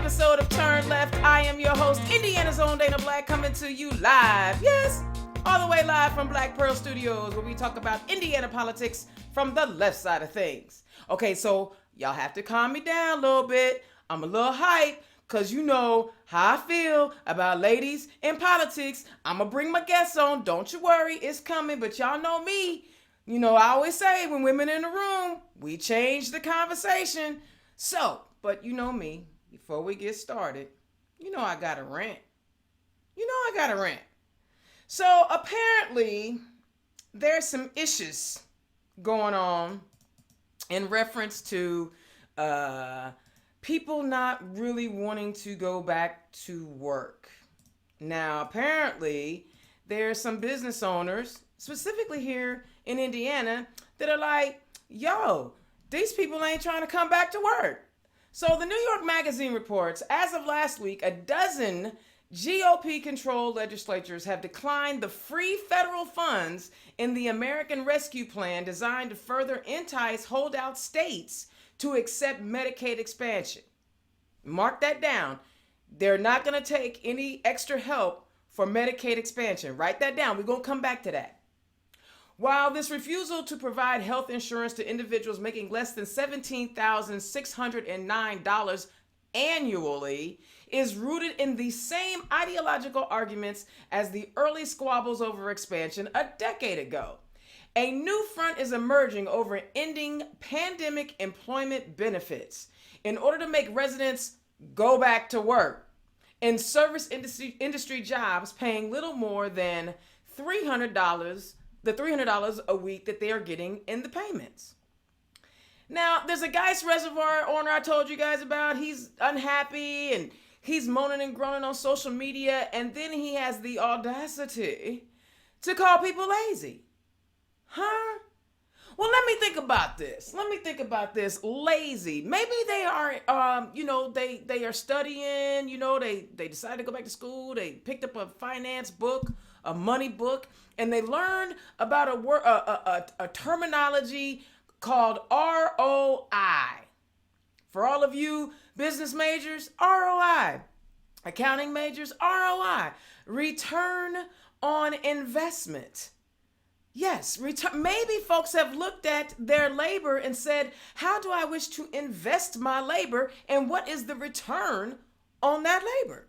episode of Turn Left. I am your host, Indiana's own Dana Black, coming to you live. Yes, all the way live from Black Pearl Studios, where we talk about Indiana politics from the left side of things. Okay, so y'all have to calm me down a little bit. I'm a little hyped, because you know how I feel about ladies in politics. I'm going to bring my guests on. Don't you worry, it's coming, but y'all know me. You know, I always say when women in the room, we change the conversation. So, but you know me, before we get started, you know I got a rant. So apparently, there's some issues going on in reference to people not really wanting to go back to work. Now, apparently, there are some business owners, specifically here in Indiana, that are like, yo, these people ain't trying to come back to work. So the New York Magazine reports, as of last week, a dozen GOP-controlled legislatures have declined the free federal funds in the American Rescue Plan designed to further entice holdout states to accept Medicaid expansion. Mark that down. They're not going to take any extra help for Medicaid expansion. Write that down. We're going to come back to that. While this refusal to provide health insurance to individuals making less than $17,609 annually is rooted in the same ideological arguments as the early squabbles over expansion a decade ago, a new front is emerging over ending pandemic employment benefits in order to make residents go back to work in service industry jobs paying little more than $300 a week that they are getting in the payments. Now, there's a Geist Reservoir owner I told you guys about. He's unhappy and he's moaning and groaning on social media, and then he has the audacity to call people lazy. Huh? Well, let me think about this. Lazy. Maybe they are, they are studying, they decided to go back to school. They picked up a finance book, a money book, and they learned about a terminology called ROI. For all of you business majors, ROI. Accounting majors, ROI. Return on investment. Yes, maybe folks have looked at their labor and said, how do I wish to invest my labor and what is the return on that labor?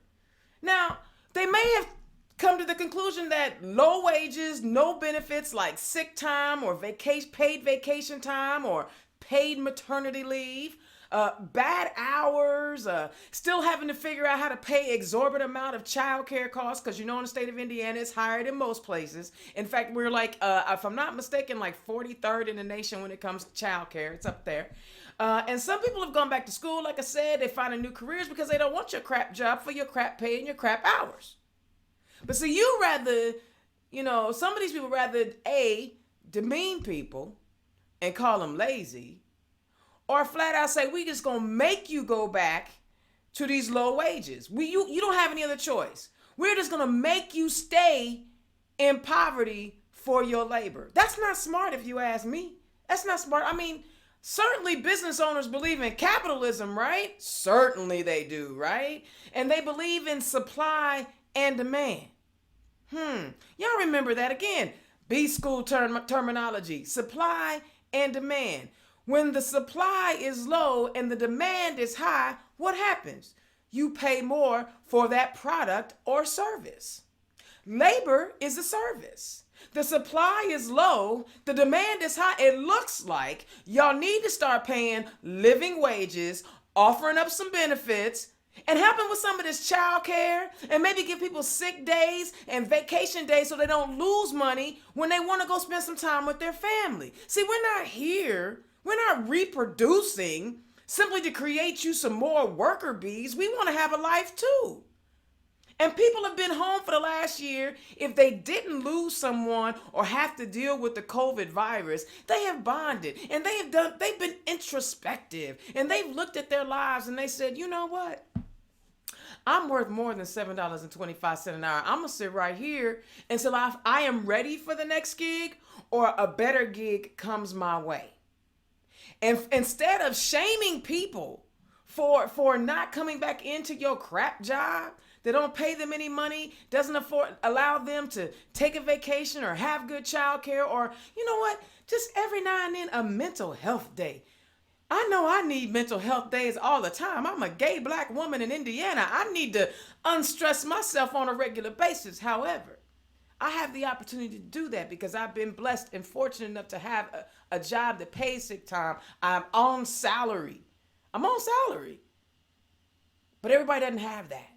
Now, they may have come to the conclusion that low wages, no benefits like sick time or paid vacation time or paid maternity leave, bad hours, still having to figure out how to pay exorbitant amount of child care costs, because in the state of Indiana, it's higher than most places. In fact, we're like, if I'm not mistaken, like 43rd in the nation when it comes to child care. It's up there. And some people have gone back to school. Like I said, they find new careers because they don't want your crap job for your crap pay and your crap hours. But see, you rather, some of these people rather, demean people and call them lazy, or flat out say, we just gonna make you go back to these low wages. You don't have any other choice. We're just gonna make you stay in poverty for your labor. That's not smart if you ask me. That's not smart. I mean, certainly business owners believe in capitalism, right? Certainly they do, right? And they believe in supply and demand. Y'all remember that again. B-school terminology, supply and demand. When the supply is low and the demand is high, what happens? You pay more for that product or service. Labor is a service. The supply is low, the demand is high. It looks like y'all need to start paying living wages, offering up some benefits, and helping with some of this child care, and maybe give people sick days and vacation days so they don't lose money when they want to go spend some time with their family. See, we're not reproducing simply to create you some more worker bees. We want to have a life too. And people have been home for the last year. If they didn't lose someone or have to deal with the COVID virus, they have bonded and they've been introspective, and they've looked at their lives and they said, you know what? I'm worth more than $7.25 an hour. I'm going to sit right here until I am ready for the next gig or a better gig comes my way. And instead of shaming people for not coming back into your crap job that don't pay them any money, doesn't allow them to take a vacation or have good child care, or you know what, just every now and then a mental health day. I know I need mental health days all the time. I'm a gay black woman in Indiana. I need to unstress myself on a regular basis. However, I have the opportunity to do that because I've been blessed and fortunate enough to have a job that pays sick time. I'm on salary. But everybody doesn't have that.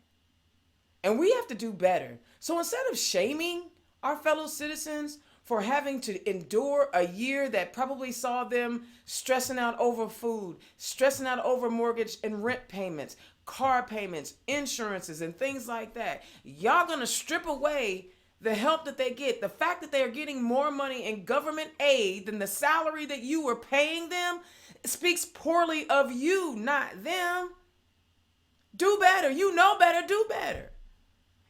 And we have to do better. So instead of shaming our fellow citizens for having to endure a year that probably saw them stressing out over food, stressing out over mortgage and rent payments, car payments, insurances, and things like that, y'all gonna strip away the help that they get. The fact that they are getting more money in government aid than the salary that you were paying them speaks poorly of you, not them. Do better. You know better, do better.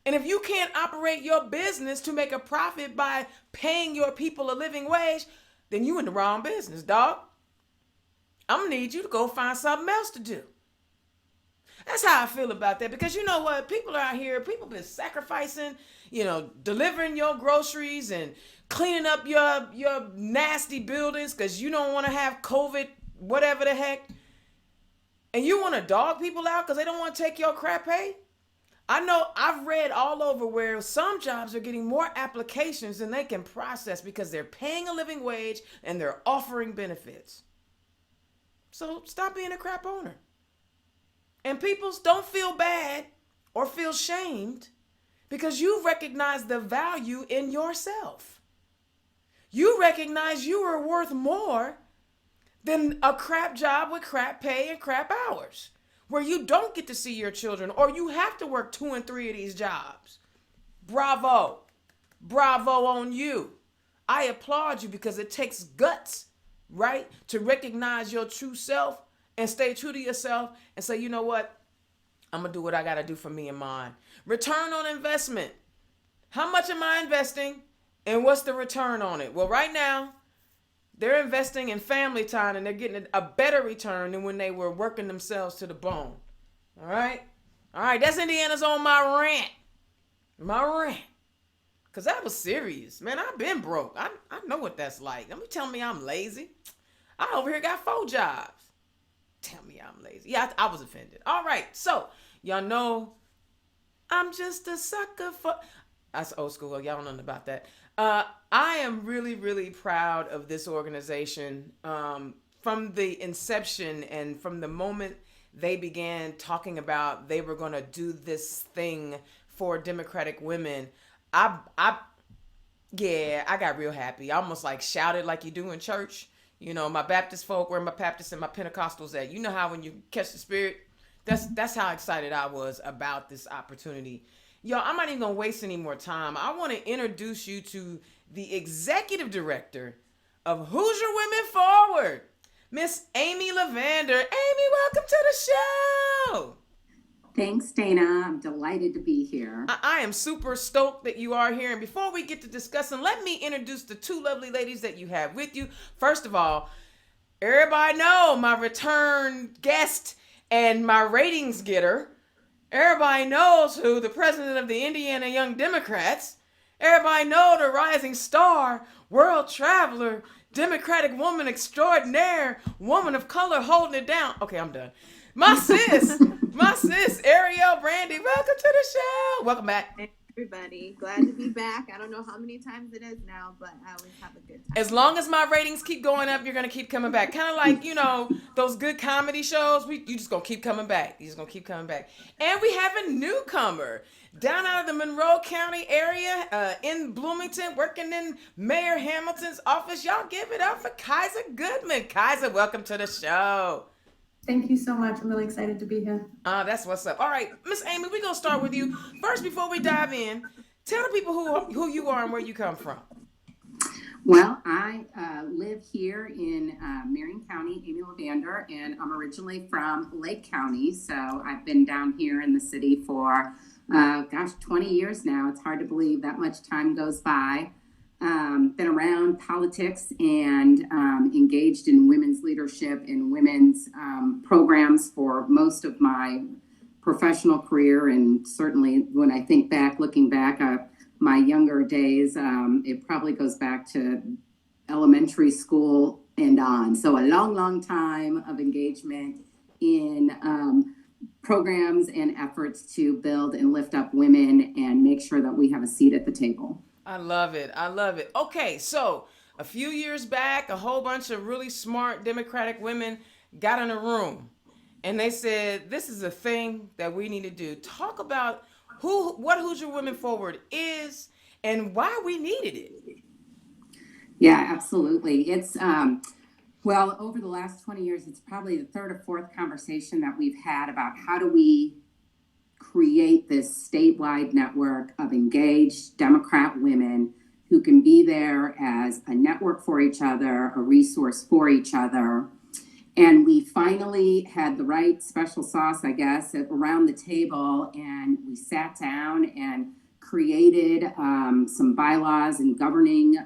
And if you can't operate your business to make a profit by paying your people a living wage, then you in the wrong business, dog. I'm gonna need you to go find something else to do. That's how I feel about that, because you know what? People are out here, people been sacrificing, delivering your groceries and cleaning up your nasty buildings because you don't want to have COVID, whatever the heck. And you want to dog people out because they don't want to take your crap pay? I know I've read all over where some jobs are getting more applications than they can process because they're paying a living wage and they're offering benefits. So stop being a crap owner. And people don't feel bad or feel shamed because you recognize the value in yourself. You recognize you are worth more than a crap job with crap pay and crap hours, where you don't get to see your children or you have to work 2 and 3 of these jobs. Bravo. Bravo on you. I applaud you because it takes guts, right, to recognize your true self and stay true to yourself and say, you know what? I'm going to do what I got to do for me and mine. Return on investment. How much am I investing and what's the return on it? Well, right now, they're investing in family time and they're getting a better return than when they were working themselves to the bone. All right? All right, that's Indiana's on my rant. Because that was serious. Man, I've been broke. I know what that's like. Don't be telling me I'm lazy. I over here got 4 jobs. Tell me I'm lazy. Yeah, I was offended. All right, so y'all know I'm just a sucker for... That's old school. Y'all don't know nothing about that. I am really, really proud of this organization from the inception and from the moment they began talking about they were going to do this thing for Democratic women. I got real happy. I almost like shouted like you do in church. You know, my Baptist folk, where my Baptists and my Pentecostals at. You know how when you catch the Spirit? That's how excited I was about this opportunity. Y'all, I'm not even going to waste any more time. I want to introduce you to the executive director of Hoosier Women Forward, Miss Amy Lavander. Amy, welcome to the show. Thanks, Dana. I'm delighted to be here. I am super stoked that you are here. And before we get to discussing, let me introduce the 2 lovely ladies that you have with you. First of all, everybody know my return guest and my ratings getter. Everybody knows who, the president of the Indiana Young Democrats. Everybody know the rising star, world traveler, Democratic woman extraordinaire, woman of color holding it down. Okay, I'm done. My sis, Ariel Brandy, welcome to the show. Welcome back. Hey, everybody. Glad to be back. I don't know how many times it is now, but I always have a good time. As long as my ratings keep going up, you're going to keep coming back. Kind of like, those good comedy shows. You just going to keep coming back. You're just going to keep coming back. And we have a newcomer down out of the Monroe County area in Bloomington, working in Mayor Hamilton's office. Y'all give it up for Kaiser Goodman. Kaiser, welcome to the show. Thank you so much. I'm really excited to be here. That's what's up. All right, Miss Amy, we're going to start with you. First, before we dive in, tell the people who you are and where you come from. Well, I live here in Marion County, Amy Lavander, and I'm originally from Lake County. So I've been down here in the city for, 20 years now. It's hard to believe that much time goes by. been around politics and engaged in women's leadership and women's programs for most of my professional career. And certainly when I think back, looking back at my younger days, it probably goes back to elementary school and on. So a long, long time of engagement in programs and efforts to build and lift up women and make sure that we have a seat at the table. I love it. I love it. Okay, so a few years back, a whole bunch of really smart Democratic women got in a room and they said, this is a thing that we need to do. Talk about what Hoosier Women Forward is and why we needed it. Yeah, absolutely. It's, well, over the last 20 years, it's probably the third or fourth conversation that we've had about how do we create this statewide network of engaged Democrat women who can be there as a network for each other, a resource for each other. And we finally had the right special sauce, I guess, around the table, and we sat down and created some bylaws and governing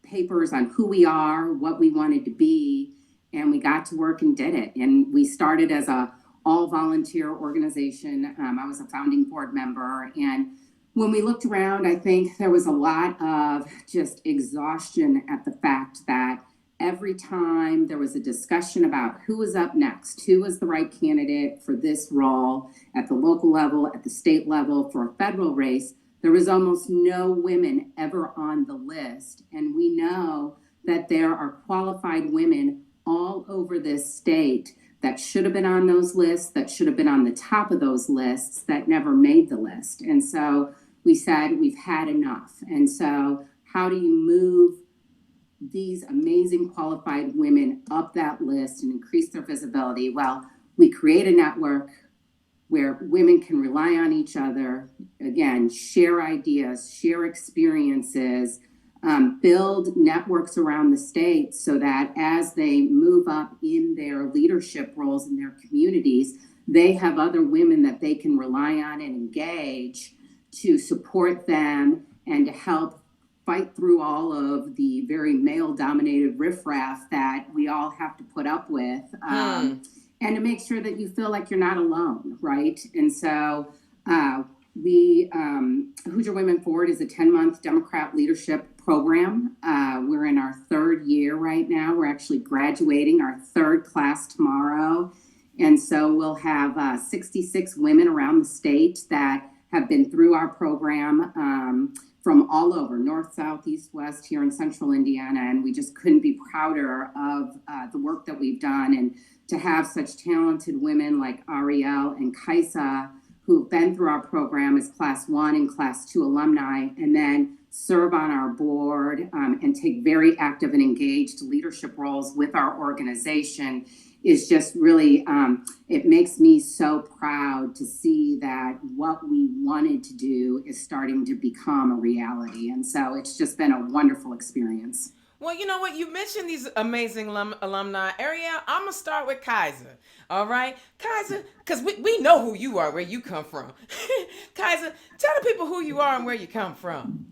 papers on who we are, what we wanted to be, and we got to work and did it. And we started as a all-volunteer organization. I was a founding board member, and when we looked around, I think there was a lot of just exhaustion at the fact that every time there was a discussion about who was up next, who was the right candidate for this role at the local level, at the state level, for a federal race, there was almost no women ever on the list. And we know that there are qualified women all over this state that should have been on those lists, that should have been on the top of those lists, that never made the list. And so we said, we've had enough. And so how do you move these amazing qualified women up that list and increase their visibility? Well, we create a network where women can rely on each other, again, share ideas, share experiences, build networks around the state so that as they move up in their leadership roles in their communities, they have other women that they can rely on and engage to support them and to help fight through all of the very male-dominated riffraff that we all have to put up with, and to make sure that you feel like you're not alone, right? And so Hoosier Women Forward is a 10-month Democrat leadership program. We're in our third year right now. We're actually graduating our third class tomorrow. And so we'll have 66 women around the state that have been through our program from all over, north, south, east, west, here in central Indiana. And we just couldn't be prouder of the work that we've done, and to have such talented women like Ariel and Kaisa, who've been through our program as class 1 and class 2 alumni, and then serve on our board and take very active and engaged leadership roles with our organization is just really, it makes me so proud to see that what we wanted to do is starting to become a reality. And so it's just been a wonderful experience. Well, you know what? You mentioned these amazing alumni. Ariel, I'm going to start with Kaiser. All right? Kaiser, because we know who you are, where you come from. Kaiser, tell the people who you are and where you come from.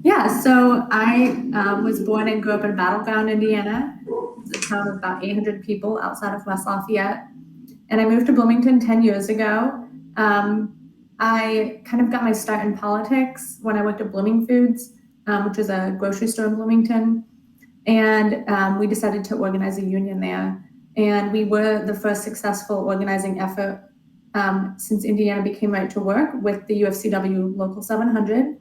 Yeah, so I was born and grew up in Battleground, Indiana. It's a town of about 800 people outside of West Lafayette. And I moved to Bloomington 10 years ago. I kind of got my start in politics when I worked at Blooming Foods, which is a grocery store in Bloomington. And we decided to organize a union there. And we were the first successful organizing effort since Indiana became right to work with the UFCW Local 700.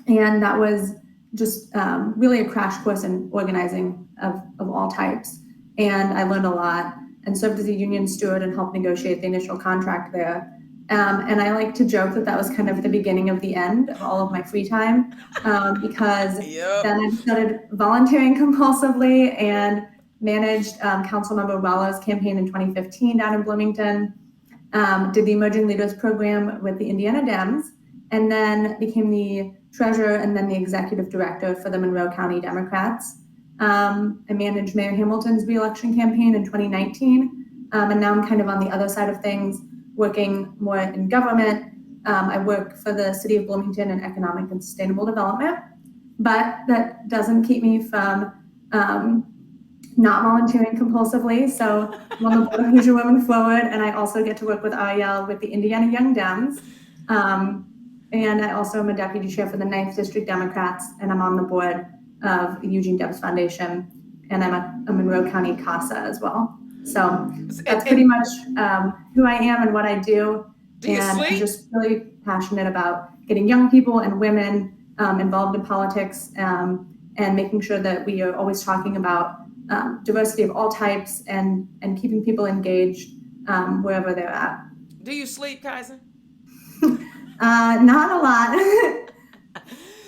And that was just really a crash course in organizing of all types. And I learned a lot and served as a union steward and helped negotiate the initial contract there. And I like to joke that was kind of the beginning of the end of all of my free time because then I started volunteering compulsively and managed Councilmember Waller's campaign in 2015 down in Bloomington, did the Emerging Leaders Program with the Indiana Dems, and then became the treasurer and then the executive director for the Monroe County Democrats. I managed Mayor Hamilton's reelection campaign in 2019, and now I'm kind of on the other side of things, working more in government. I work for the City of Bloomington in economic and sustainable development, but that doesn't keep me from not volunteering compulsively. So I'm on the board of Hoosier Women Forward, and I also get to work with Ariel with the Indiana Young Dems. And I also am a deputy chair for the 9th District Democrats, and I'm on the board of the Eugene Debs Foundation, and I'm a Monroe County CASA as well. So that's pretty much who I am and what I do. Do you sleep? I'm just really passionate about getting young people and women involved in politics, and making sure that we are always talking about diversity of all types and keeping people engaged wherever they're at. Do you sleep, Kaiser? Not a lot.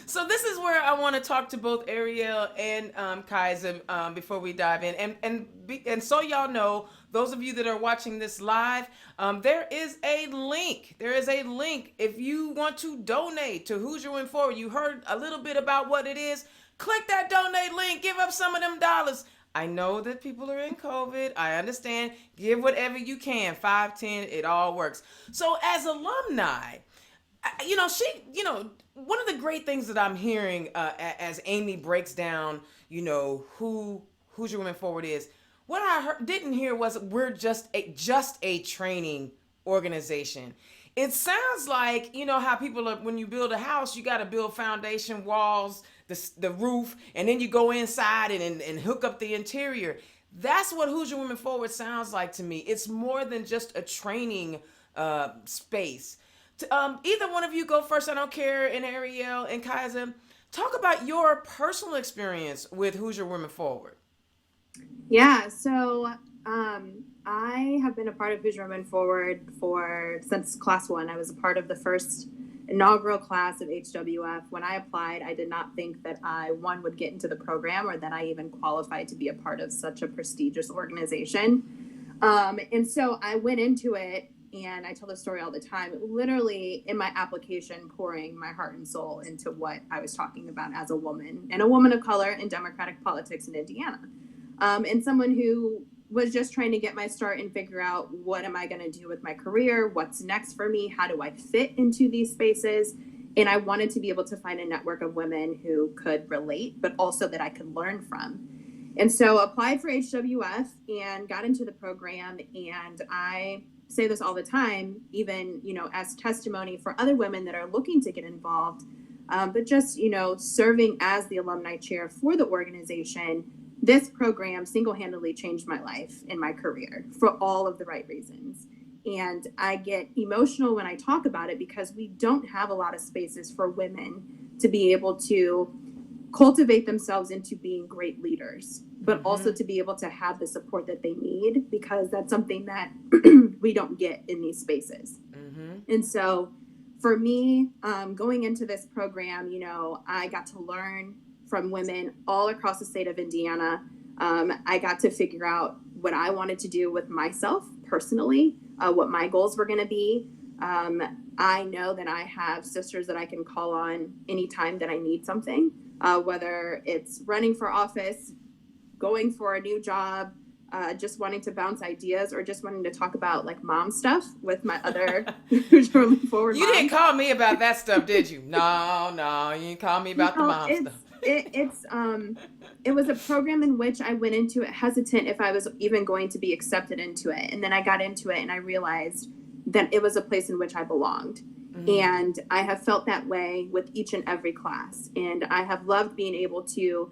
So this is where I want to talk to both Ariel and Kaiser before we dive in. And so y'all know, those of you that are watching this live, there is a link. There is a link. If you want to donate to Hoosier Women Forward, you heard a little bit about what it is. Click that donate link. Give up some of them dollars. I know that people are in COVID. I understand. Give whatever you can. 5, 10, it all works. So as alumni, one of the great things that I'm hearing as Amy breaks down, who Hoosier Women Forward is, what I didn't hear was we're just a training organization. It sounds like, how people are, when you build a house, you got to build foundation, walls, the roof, and then you go inside and hook up the interior. That's what Hoosier Women Forward sounds like to me. It's more than just a training space. Either one of you go first. I don't care. And Ariel and Kaiser, talk about your personal experience with Hoosier Women Forward. Yeah, so I have been a part of Hoosier Women Forward since class 1. I was a part of the first inaugural class of HWF. When I applied, I did not think that I, one, would get into the program, or that I even qualified to be a part of such a prestigious organization. And so I went into it, and I tell this story all the time, literally in my application, pouring my heart and soul into what I was talking about as a woman, and a woman of color in Democratic politics in Indiana. And someone who was just trying to get my start and figure out, what am I going to do with my career? What's next for me? How do I fit into these spaces? And I wanted to be able to find a network of women who could relate, but also that I could learn from. And so applied for HWF and got into the program. And I say this all the time, even, as testimony for other women that are looking to get involved, but just, serving as the alumni chair for the organization. This program single-handedly changed my life and my career for all of the right reasons. And I get emotional when I talk about it, because we don't have a lot of spaces for women to be able to cultivate themselves into being great leaders, but also to be able to have the support that they need, because that's something that we don't get in these spaces. And so for me, going into this program, I got to learn from women all across the state of Indiana. I got to figure out what I wanted to do with myself personally, what my goals were going to be. I know that I have sisters that I can call on anytime that I need something, whether it's running for office, going for a new job, just wanting to bounce ideas, or just wanting to talk about like mom stuff with my other Hoosier Women Forward You moms. didn't call me about that stuff, did you? No, you didn't call me about the mom stuff. It was a program in which I went into it hesitant if I was even going to be accepted into it. And then I got into it and I realized that it was a place in which I belonged. And I have felt that way with each and every class. And I have loved being able to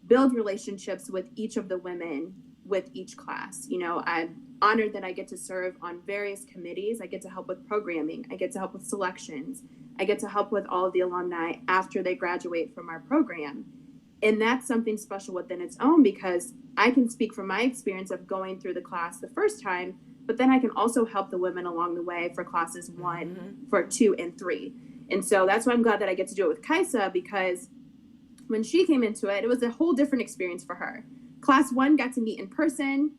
build relationships with each of the women with each class. I'm honored that I get to serve on various committees. I get to help with programming. I get to help with selections. I get to help with all of the alumni after they graduate from our program. And that's something special within its own, because I can speak from my experience of going through the class the first time, but then I can also help the women along the way for classes 1, for 2, and 3. And so that's why I'm glad that I get to do it with Kaisa, because when she came into it, it was a whole different experience for her. Class 1 got to meet in person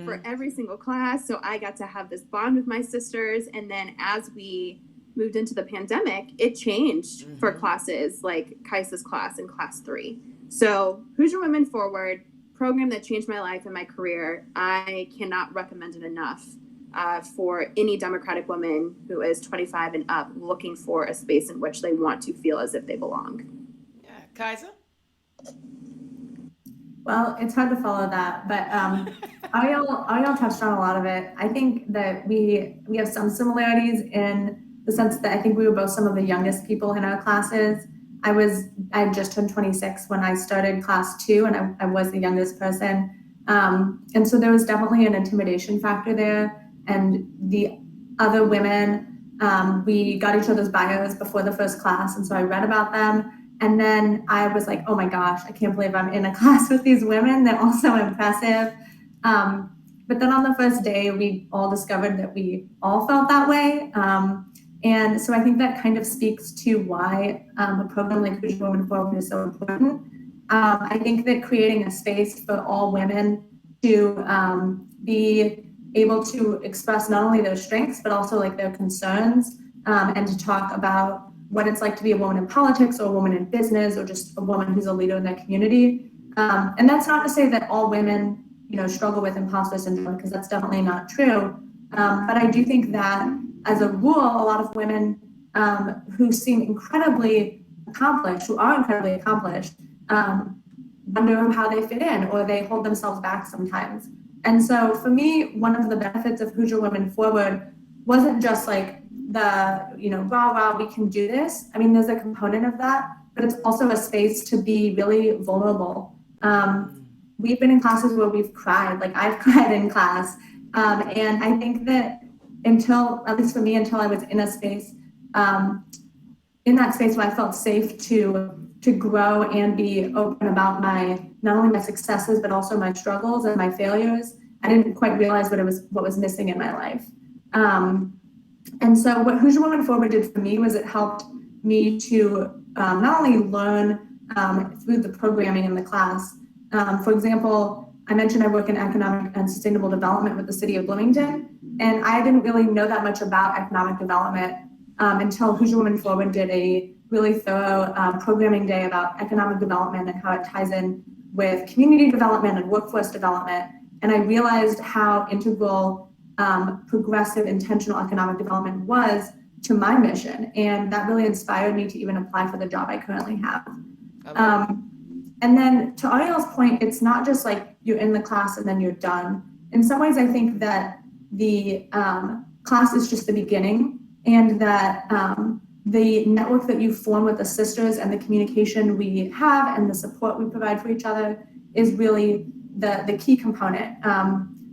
for every single class. So I got to have this bond with my sisters. And then as we moved into the pandemic, it changed for classes like Kaisa's class in class 3. So Hoosier Women Forward, program that changed my life and my career. I cannot recommend it enough for any Democratic woman who is 25 and up looking for a space in which they want to feel as if they belong. Yeah, Kaisa? Well, it's hard to follow that, but Ariel touched on a lot of it. I think that we have some similarities in the sense that I think we were both some of the youngest people in our classes. I had just turned 26 when I started class 2, and I was the youngest person. And so there was definitely an intimidation factor there. And the other women, we got each other's bios before the first class, and so I read about them. And then I was like, oh my gosh, I can't believe I'm in a class with these women. They're all so impressive. But then on the first day, we all discovered that we all felt that way. And so I think that kind of speaks to why a program like Hoosier Women Forward is so important. I think that creating a space for all women to be able to express not only their strengths, but also like their concerns, and to talk about what it's like to be a woman in politics or a woman in business or just a woman who's a leader in their community. And that's not to say that all women, struggle with imposter syndrome, because that's definitely not true. But I do think that as a rule, a lot of women who seem incredibly accomplished, who are incredibly accomplished, wonder how they fit in, or they hold themselves back sometimes. And so for me, one of the benefits of Hoosier Women Forward wasn't just like the, rah, we can do this. I mean, there's a component of that, but it's also a space to be really vulnerable. We've been in classes where we've cried, like I've cried in class. And I think that at least for me, until I was in a space, in that space where I felt safe to grow and be open about not only my successes, but also my struggles and my failures, I didn't quite realize what was missing in my life. And so what Hoosier Women Forward did for me was it helped me to not only learn through the programming in the class. For example, I mentioned I work in economic and sustainable development with the city of Bloomington, and I didn't really know that much about economic development until Hoosier Women Forward did a really thorough programming day about economic development and how it ties in with community development and workforce development. And I realized how integral progressive, intentional economic development was to my mission. And that really inspired me to even apply for the job I currently have. And then to Ariel's point, it's not just like you're in the class and then you're done. In some ways, I think that the class is just the beginning, and that the network that you form with the sisters and the communication we have and the support we provide for each other is really the key component.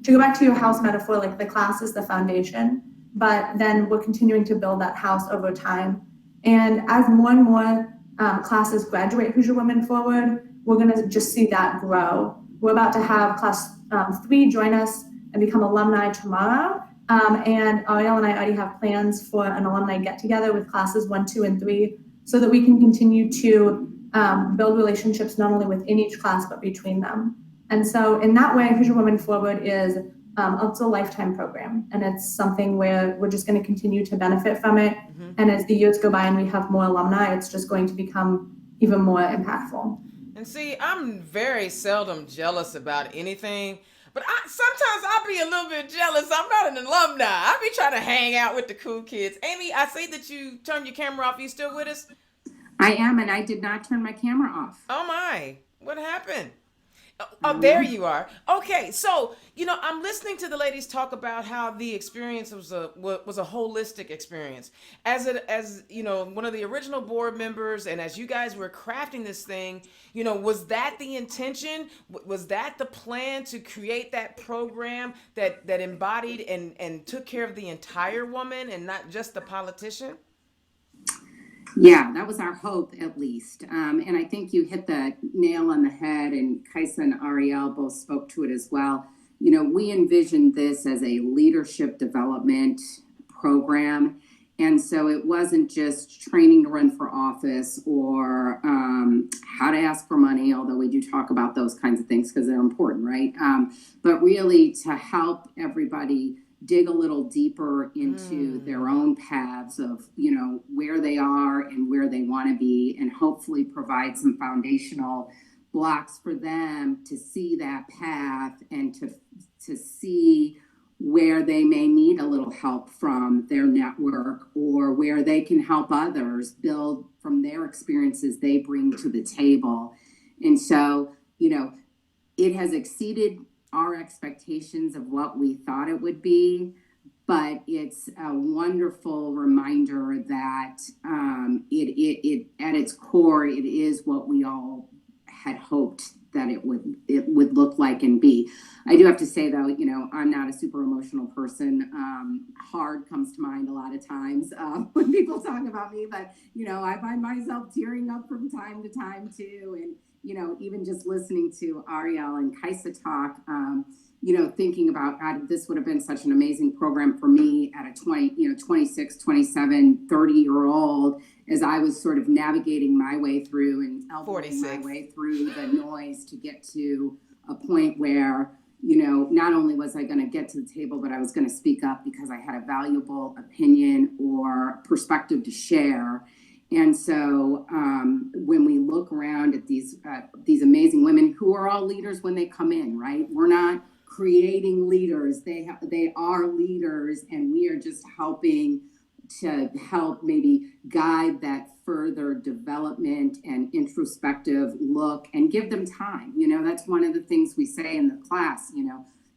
To go back to your house metaphor, like the class is the foundation, but then we're continuing to build that house over time. And as more and more classes graduate Hoosier Women Forward, we're going to just see that grow. We're about to have class 3 join us and become alumni tomorrow. And Ariel and I already have plans for an alumni get-together with classes 1, 2, and 3, so that we can continue to build relationships not only within each class, but between them. And so in that way, Hoosier Women Forward is it's a lifetime program, and it's something where we're just going to continue to benefit from it. Mm-hmm. And as the years go by and we have more alumni, it's just going to become even more impactful. And see, I'm very seldom jealous about anything, but sometimes I'll be a little bit jealous. I'm not an alumni. I be trying to hang out with the cool kids. Amy, I see that you turned your camera off. Are you still with us? I am, and I did not turn my camera off. Oh my, what happened? Oh, there you are. Okay, so I'm listening to the ladies talk about how the experience was a holistic experience. As one of the original board members, and as you guys were crafting this thing, was that the intention? Was that the plan to create that program that embodied and took care of the entire woman and not just the politician? Yeah, that was our hope, at least. And I think you hit the nail on the head, and Kaisa and Ariel both spoke to it as well. We envisioned this as a leadership development program. And so it wasn't just training to run for office or how to ask for money, although we do talk about those kinds of things because they're important, right? But really to help everybody dig a little deeper into their own paths of, where they are and where they want to be, and hopefully provide some foundational blocks for them to see that path and to see where they may need a little help from their network, or where they can help others build from their experiences they bring to the table. And so, it has exceeded our expectations of what we thought it would be, but it's a wonderful reminder that it at its core, it is what we all had hoped that it would look like and be. I do have to say though, I'm not a super emotional person. Hard comes to mind a lot of times when people talk about me, but I find myself tearing up from time to time too. And even just listening to Ariel and Kaisa talk, thinking about God, this would have been such an amazing program for me at a 26, 27, 30-year-old, as I was sort of navigating my way through and elbowing my way through the noise to get to a point where, not only was I going to get to the table, but I was going to speak up because I had a valuable opinion or perspective to share. And so when we look around at these amazing women who are all leaders when they come in, right? We're not creating leaders. They are leaders, and we are just helping to help maybe guide that further development and introspective look and give them time. That's one of the things we say in the class,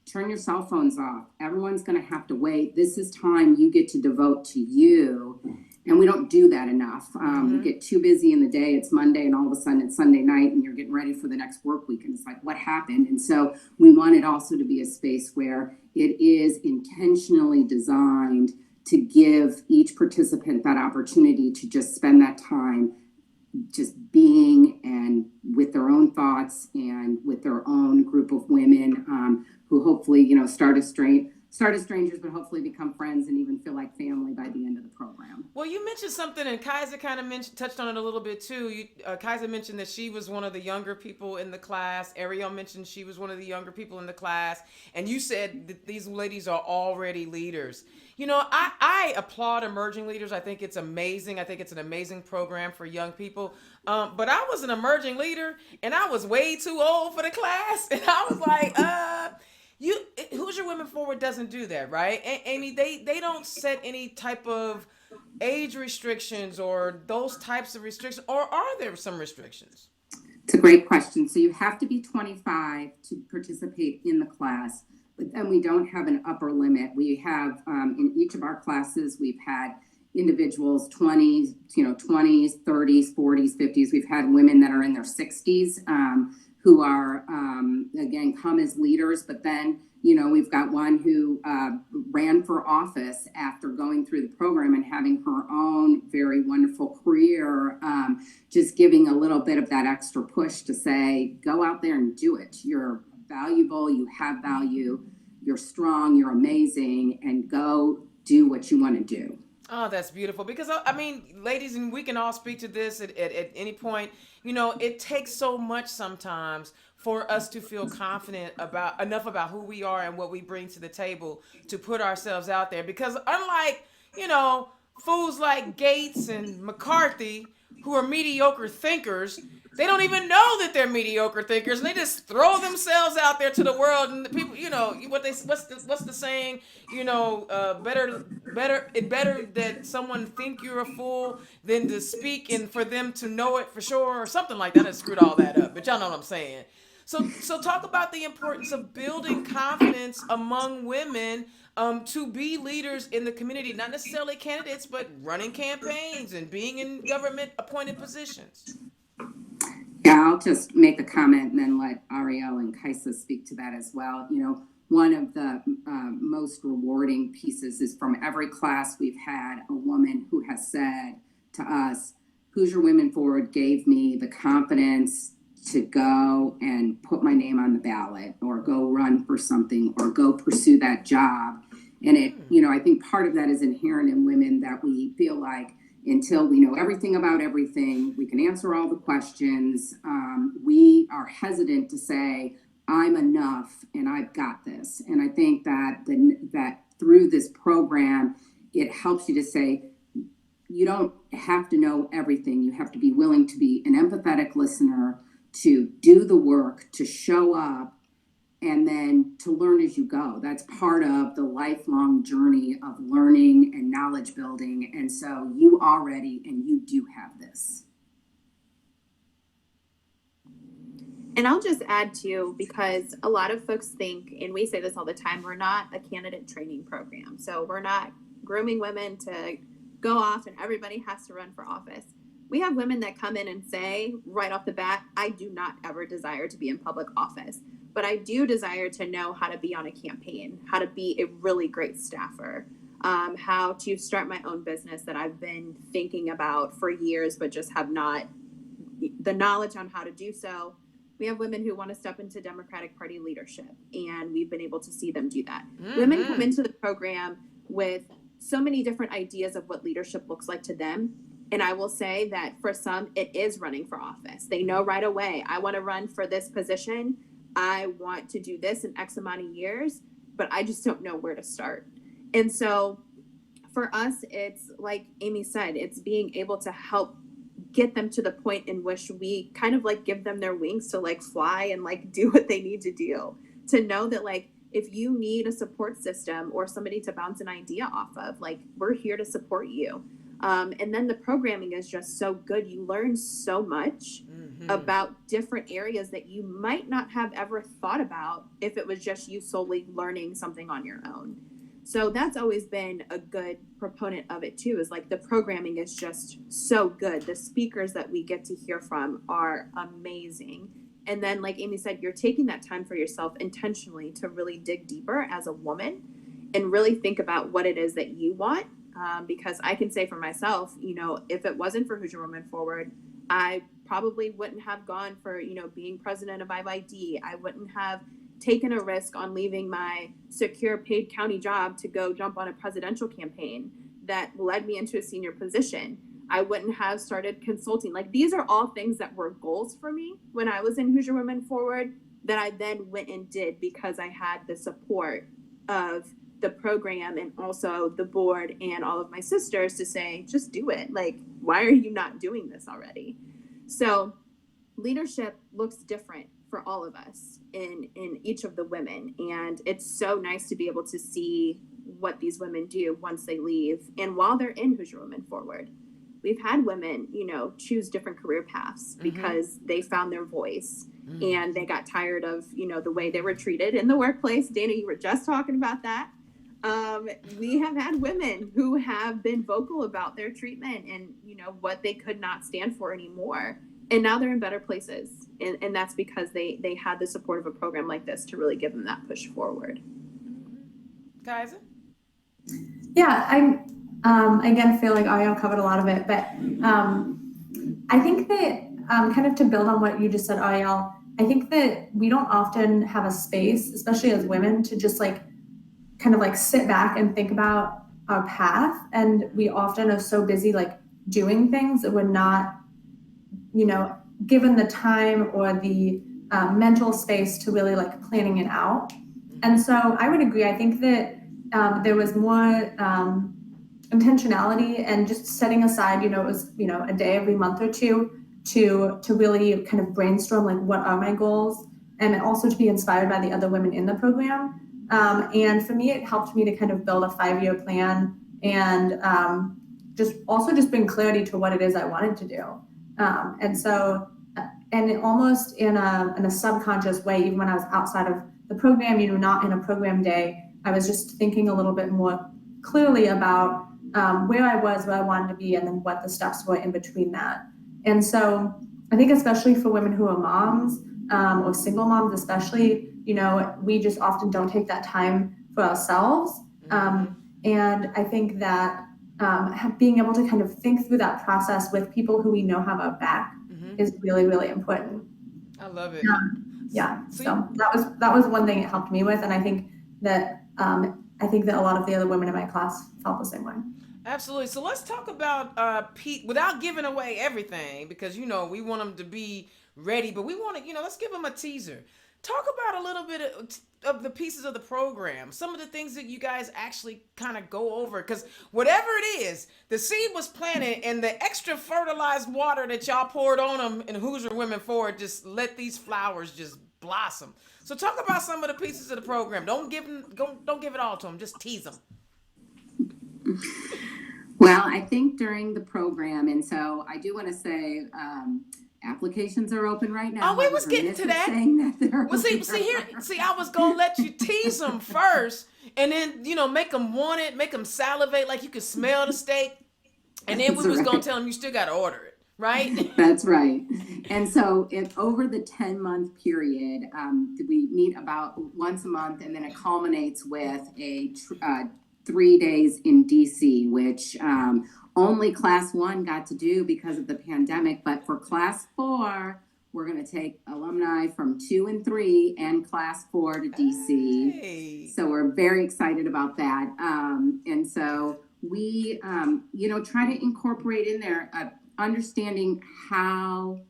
turn your cell phones off. Everyone's going to have to wait. This is time you get to devote to you. And we don't do that enough. We get too busy in the day. It's Monday and all of a sudden it's Sunday night and you're getting ready for the next work week. And it's like, what happened? And so we want it also to be a space where it is intentionally designed to give each participant that opportunity to just spend that time just being and with their own thoughts and with their own group of women who hopefully, start as strangers, but hopefully become friends and even feel like family by the end of the program. Well, you mentioned something, and Kaisa kind of touched on it a little bit too. Kaisa mentioned that she was one of the younger people in the class. Ariel mentioned she was one of the younger people in the class. And you said that these ladies are already leaders. I applaud emerging leaders. I think it's amazing. I think it's an amazing program for young people. But I was an emerging leader, and I was way too old for the class. And I was like, Hoosier Women Forward doesn't do that, right? Amy, they don't set any type of age restrictions or those types of restrictions, or are there some restrictions? It's a great question. So you have to be 25 to participate in the class, but then we don't have an upper limit. We have, in each of our classes, we've had individuals 20s, 20s, 30s, 40s, 50s. We've had women that are in their 60s who are, again, come as leaders, but then, we've got one who ran for office after going through the program and having her own very wonderful career, just giving a little bit of that extra push to say, go out there and do it. You're valuable, you have value, you're strong, you're amazing, and go do what you want to do. Oh, that's beautiful. Because, ladies, and we can all speak to this at any point, it takes so much sometimes for us to feel confident enough about who we are and what we bring to the table to put ourselves out there. Because unlike, fools like Gates and McCarthy, who are mediocre thinkers, they don't even know that they're mediocre thinkers, and they just throw themselves out there to the world. And the people, what's the saying? Better that someone think you're a fool than to speak and for them to know it for sure, or something like that. I screwed all that up, but y'all know what I'm saying. So talk about the importance of building confidence among women to be leaders in the community, not necessarily candidates, but running campaigns and being in government appointed positions. Yeah, I'll just make a comment and then let Ariel and Kaisa speak to that as well. One of the most rewarding pieces is from every class we've had a woman who has said to us, Hoosier Women Forward gave me the confidence to go and put my name on the ballot or go run for something or go pursue that job. And I think part of that is inherent in women, that we feel like until we know everything about everything, we can answer all the questions, we are hesitant to say, I'm enough and I've got this. And I think that that through this program, it helps you to say, you don't have to know everything. You have to be willing to be an empathetic listener, to do the work, to show up, and then to learn as you go. That's part of the lifelong journey of learning and knowledge building. And so you do have this. And I'll just add too, because a lot of folks think, and we say this all the time, we're not a candidate training program. So we're not grooming women to go off and everybody has to run for office. We have women that come in and say right off the bat, I do not ever desire to be in public office, but I do desire to know how to be on a campaign, how to be a really great staffer, how to start my own business that I've been thinking about for years, but just have not the knowledge on how to do so. We have women who want to step into Democratic Party leadership, and we've been able to see them do that. Mm-hmm. Women come into the program with so many different ideas of what leadership looks like to them. And I will say that for some, it is running for office. They know right away, I want to run for this position. I want to do this in X amount of years, but I just don't know where to start. And so for us, it's like Amy said, it's being able to help get them to the point in which we kind of like give them their wings to like fly and like do what they need to do, to know that like if you need a support system or somebody to bounce an idea off of, like we're here to support you. And then the programming is just so good. You learn so much about different areas that you might not have ever thought about if it was just you solely learning something on your own. So that's always been a good proponent of it too, is like the programming is just so good. The speakers that we get to hear from are amazing. And then like Amy said, you're taking that time for yourself intentionally to really dig deeper as a woman and really think about what it is that you want. Because I can say for myself, you know, if it wasn't for Hoosier Women Forward, I probably wouldn't have gone for, you know, being president of IYD. I wouldn't have taken a risk on leaving my secure paid county job to go jump on a presidential campaign that led me into a senior position. I wouldn't have started consulting. Like these are all things that were goals for me when I was in Hoosier Women Forward that I then went and did because I had the support of the program and also the board and all of my sisters to say, just do it. Like, why are you not doing this already? So leadership looks different for all of us in each of the women. And it's so nice to be able to see what these women do once they leave. And while they're in Hoosier Women Forward, we've had women, you know, choose different career paths because they found their voice and they got tired of, you know, the way they were treated in the workplace. Dana, you were just talking about that. We have had women who have been vocal about their treatment and, you know, what they could not stand for anymore. And now they're in better places. And that's because they had the support of a program like this to really give them that push forward. Kaiser? Yeah, I again feel like Ariel covered a lot of it, but I think that kind of to build on what you just said, Ariel, I think that we don't often have a space, especially as women, to just like kind of like sit back and think about our path. And we often are so busy like doing things that we're not, you know, given the time or the mental space to really like planning it out. And so I would agree. I think that there was more intentionality and just setting aside, you know, it was, you know, a day every month or two to really kind of brainstorm like what are my goals, and also to be inspired by the other women in the program. And for me, it helped me to kind of build a 5-year plan and just bring clarity to what it is I wanted to do. And so, and it almost in a subconscious way, even when I was outside of the program, you know, not in a program day, I was just thinking a little bit more clearly about where I was, where I wanted to be, and then what the steps were in between that. And so I think especially for women who are moms or single moms especially, you know, we just often don't take that time for ourselves. And I think that being able to kind of think through that process with people who we know have our back is really, really important. I love it. Yeah. So that was one thing it helped me with. And I think that a lot of the other women in my class felt the same way. Absolutely. So let's talk about Pete without giving away everything, because, you know, we want them to be ready, but we want to, you know, let's give them a teaser. Talk about a little bit of the pieces of the program, some of the things that you guys actually kind of go over, because whatever it is, the seed was planted and the extra fertilized water that y'all poured on them in Hoosier Women Forward just let these flowers just blossom. So talk about some of the pieces of the program. Don't give it all to them. Just tease them. Well, I think during the program, and so I do want to say, applications are open right now. Oh, we was getting to that. Well, see, I was gonna let you tease them first, and then make them want it, make them salivate like you could smell the steak, and then we was gonna tell them you still gotta order it, right? That's right. And so, over the 10-month period, we meet about once a month, and then it culminates with a 3 days in DC, which only Class 1 got to do because of the pandemic. But for Class 4, we're going to take alumni from 2 and 3 and Class 4 to DC. Hey. So we're very excited about that. And so we, try to incorporate in there understanding how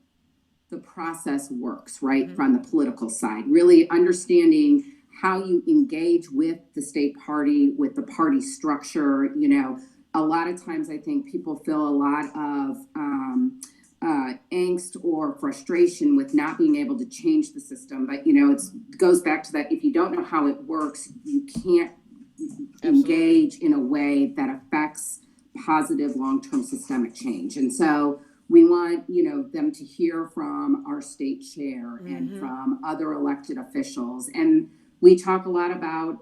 the process works, right, Mm-hmm. from the political side, really understanding how you engage with the state party, with the party structure. A lot of times I think people feel a lot of angst or frustration with not being able to change the system. But, it goes back to that. If you don't know how it works, you can't engage in a way that affects positive long-term systemic change. And so we want, them to hear from our state chair and from other elected officials. And we talk a lot about,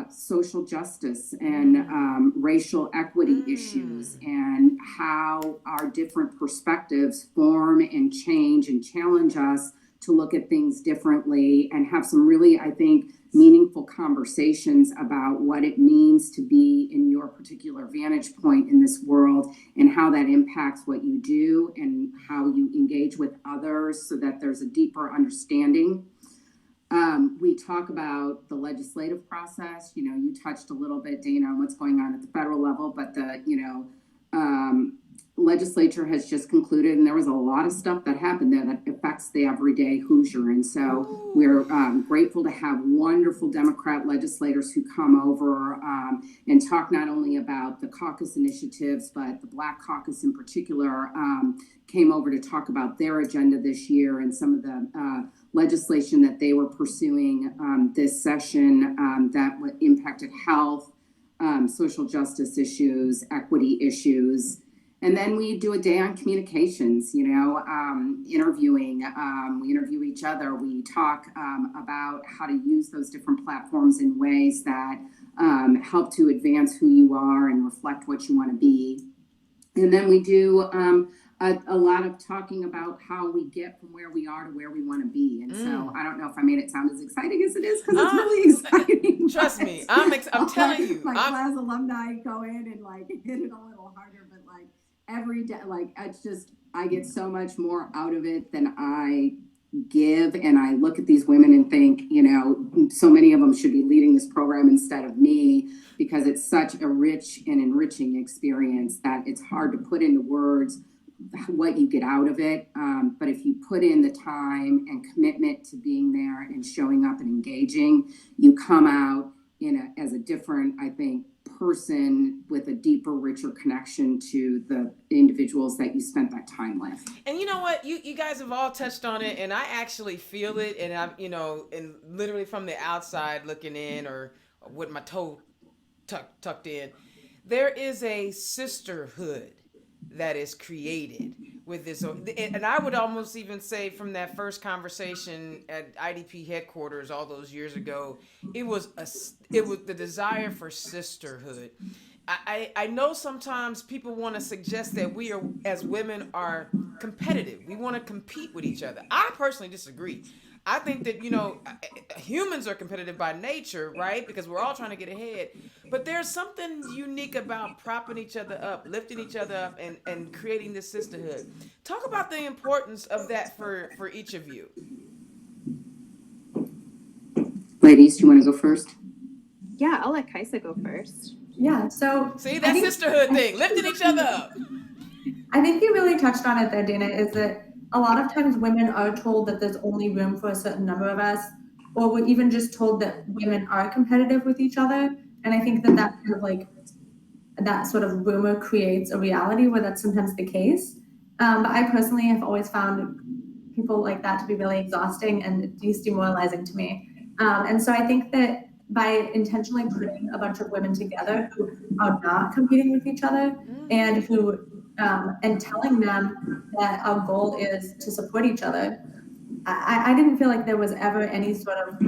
social justice and racial equity issues, and how our different perspectives form and change and challenge us to look at things differently, and have some really, I think, meaningful conversations about what it means to be in your particular vantage point in this world, and how that impacts what you do and how you engage with others, so that there's a deeper understanding. We talk about the legislative process. You touched a little bit, Dana, on what's going on at the federal level, but the legislature has just concluded, and there was a lot of stuff that happened there that affects the everyday Hoosier. And so we're grateful to have wonderful Democrat legislators who come over and talk not only about the caucus initiatives, but the Black Caucus in particular came over to talk about their agenda this year and some of the legislation that they were pursuing this session that impacted health, social justice issues, equity issues. And then we do a day on communications, interviewing. We interview each other. We talk about how to use those different platforms in ways that help to advance who you are and reflect what you want to be. And then we do a lot of talking about how we get from where we are to where we want to be. And so I don't know if I made it sound as exciting as it is, because it's really exciting. Trust me, I'm telling you. Class alumni go in and hit it a little harder, but every day, it's just, I get so much more out of it than I give. And I look at these women and think, so many of them should be leading this program instead of me, because it's such a rich and enriching experience that it's hard to put into words what you get out of it. But if you put in the time and commitment to being there and showing up and engaging, you come out as a different, I think, person with a deeper, richer connection to the individuals that you spent that time with. And you know what? You guys have all touched on it, and I actually feel it. And I'm, and literally from the outside looking in, or with my toe tucked in, there is a sisterhood that is created with this. And I would almost even say, from that first conversation at IDP headquarters all those years ago, it was the desire for sisterhood. I know sometimes people want to suggest that we are, as women, are competitive. We want to compete with each other. I personally disagree. I think that, humans are competitive by nature, right? Because we're all trying to get ahead. But there's something unique about propping each other up, lifting each other up, and creating this sisterhood. Talk about the importance of that for each of you. Ladies, do you want to go first? Yeah, I'll let Kaisa go first. Yeah, so See, that sisterhood thing, lifting each other up. I think you really touched on it there, Dana, is that a lot of times women are told that there's only room for a certain number of us, or we're even just told that women are competitive with each other. And I think that kind of that sort of rumor creates a reality where that's sometimes the case. But I personally have always found people like that to be really exhausting and demoralizing to me. And so I think that by intentionally putting a bunch of women together who are not competing with each other and who and telling them that our goal is to support each other, I didn't feel like there was ever any sort of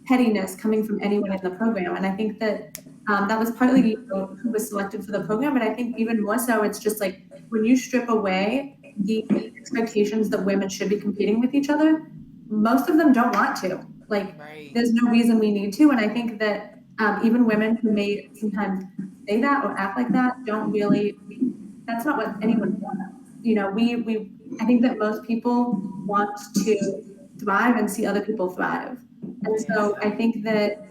pettiness coming from anyone in the program. And I think that that was partly who was selected for the program, but I think even more so, it's just like when you strip away the expectations that women should be competing with each other, most of them don't want to. Like, there's no reason we need to. And I think that even women who may sometimes say that or act like that don't really, that's not what anyone wants. You know, I think that most people want to thrive and see other people thrive. And so I think that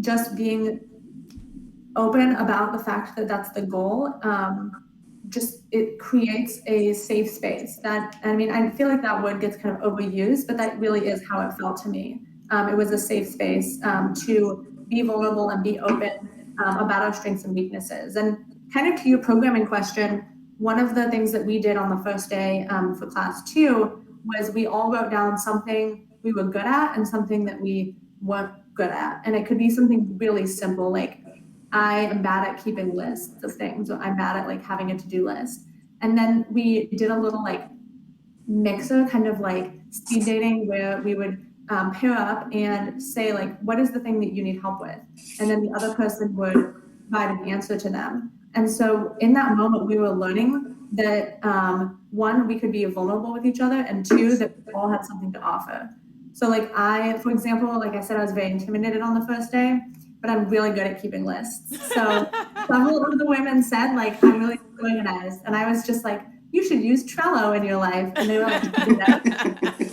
just being open about the fact that that's the goal, it creates a safe space. That, I mean, I feel like that word gets kind of overused, but that really is how it felt to me. It was a safe space to be vulnerable and be open about our strengths and weaknesses. And kind of to your programming question, one of the things that we did on the first day for class 2 was we all wrote down something we were good at and something that we weren't good at. And it could be something really simple, like I am bad at keeping lists of things, or I'm bad at like having a to-do list. And then we did a little like mixer, kind of like speed dating, where we would pair up and say like, what is the thing that you need help with? And then the other person would provide an answer to them. And so in that moment, we were learning that one, we could be vulnerable with each other, and two, that we all had something to offer. So like for example, like I said, I was very intimidated on the first day, but I'm really good at keeping lists. So several of the women said like, I'm really organized. And I was just like, you should use Trello in your life. And they were like, do that.